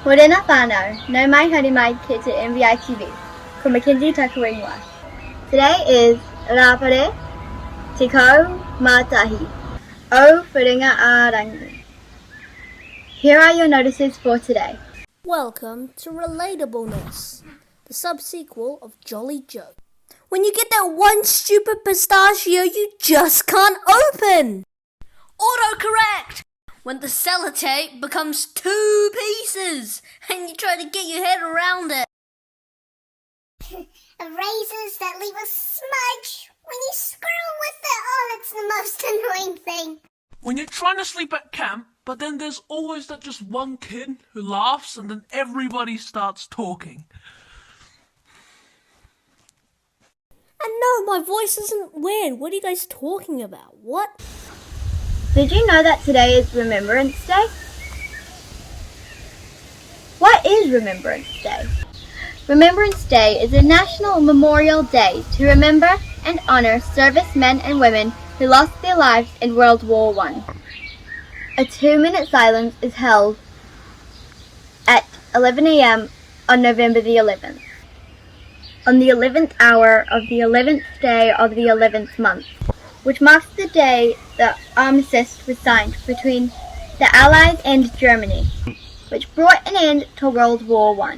Morena whānau, nau mai haere mai ki te MBITV, ko Mackenzie Takaringwa. Today is Rapare Tikau Mātahi, o Whiringa Ārangi. Here are your notices for today. Welcome to Relatableness, the sub-sequel of Jolly Joe. When you get that one stupid pistachio you just can't open! Autocorrect! When the sellotape becomes 2 pieces and you try to get your head around it. Erasers that leave a smudge. When you screw with it, oh, it's the most annoying thing. When you're trying to sleep at camp, but then there's always that just one kid who laughs and then everybody starts talking. And no, my voice isn't weird. What are you guys talking about? What? Did you know that today is Remembrance Day? What is Remembrance Day? Remembrance Day is a national memorial day to remember and honor servicemen and women who lost their lives in World War I. A 2-minute silence is held at 11 a.m. on November the 11th. On the 11th hour of the 11th day of the 11th month, which marks the day the armistice was signed between the Allies and Germany, which brought an end to World War I.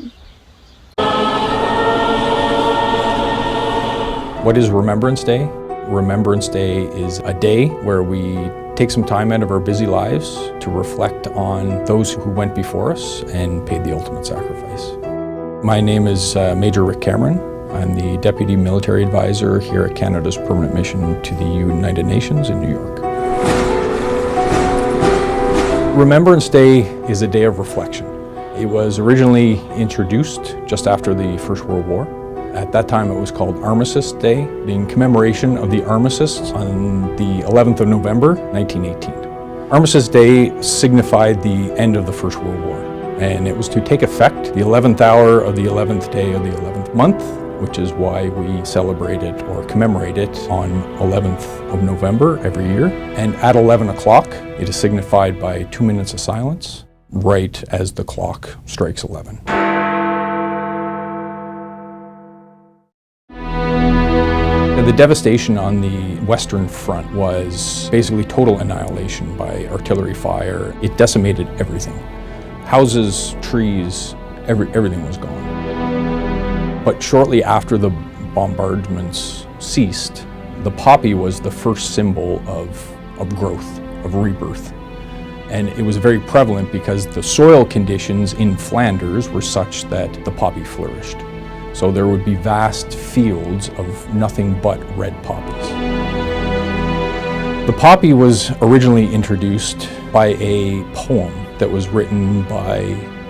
What is Remembrance Day? Remembrance Day is a day where we take some time out of our busy lives to reflect on those who went before us and paid the ultimate sacrifice. My name is Major Rick Cameron. I'm the Deputy Military Advisor here at Canada's Permanent Mission to the United Nations in New York. Remembrance Day is a day of reflection. It was originally introduced just after the First World War. At that time it was called Armistice Day, in commemoration of the armistice on the 11th of November, 1918. Armistice Day signified the end of the First World War, and it was to take effect the 11th hour of the 11th day of the 11th month, which is why we celebrate it or commemorate it on 11th of November every year. And at 11 o'clock, it is signified by 2 minutes of silence, right as the clock strikes 11. The devastation on the Western Front was basically total annihilation by artillery fire. It decimated everything. Houses, trees, everything was gone. But shortly after the bombardments ceased, the poppy was the first symbol of growth, of rebirth. And it was very prevalent because the soil conditions in Flanders were such that the poppy flourished. So there would be vast fields of nothing but red poppies. The poppy was originally introduced by a poem that was written by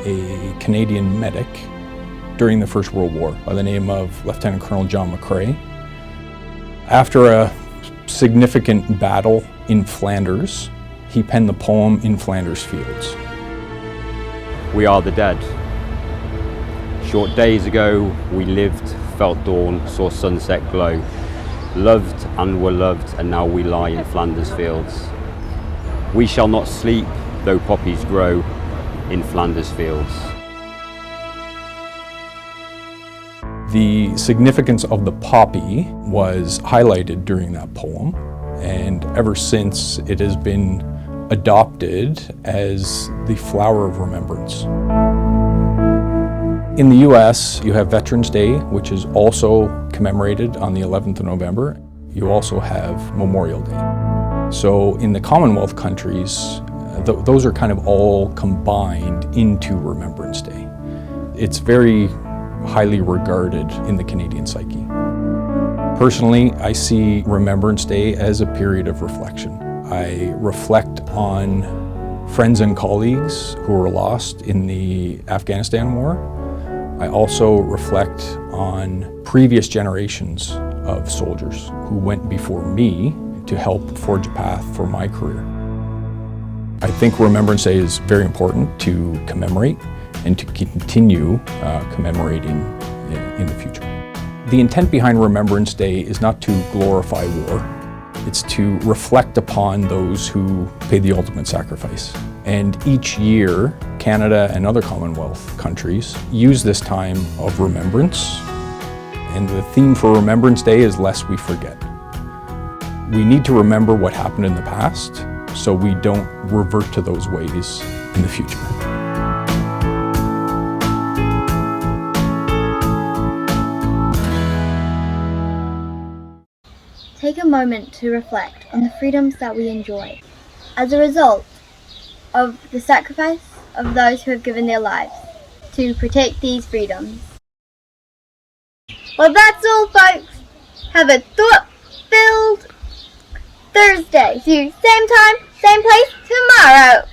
a Canadian medic during the First World War by the name of Lieutenant Colonel John McCrae. After a significant battle in Flanders, he penned the poem In Flanders Fields. We are the dead. Short days ago, we lived, felt dawn, saw sunset glow, loved and were loved, and now we lie in Flanders fields. We shall not sleep, though poppies grow in Flanders fields. The significance of the poppy was highlighted during that poem, and ever since it has been adopted as the flower of remembrance. In the US, you have Veterans Day, which is also commemorated on the 11th of November. You also have Memorial Day. So in the Commonwealth countries, those are kind of all combined into Remembrance Day. It's very highly regarded in the Canadian psyche. Personally, I see Remembrance Day as a period of reflection. I reflect on friends and colleagues who were lost in the Afghanistan war. I also reflect on previous generations of soldiers who went before me to help forge a path for my career. I think Remembrance Day is very important to commemorate and to continue commemorating in the future. The intent behind Remembrance Day is not to glorify war. It's to reflect upon those who paid the ultimate sacrifice. And each year, Canada and other Commonwealth countries use this time of remembrance, and the theme for Remembrance Day is Lest We Forget. We need to remember what happened in the past so we don't revert to those ways in the future. Take a moment to reflect on the freedoms that we enjoy as a result of the sacrifice of those who have given their lives to protect these freedoms. Well, that's all, folks. Have a thought-filled Thursday. See you same time, same place tomorrow.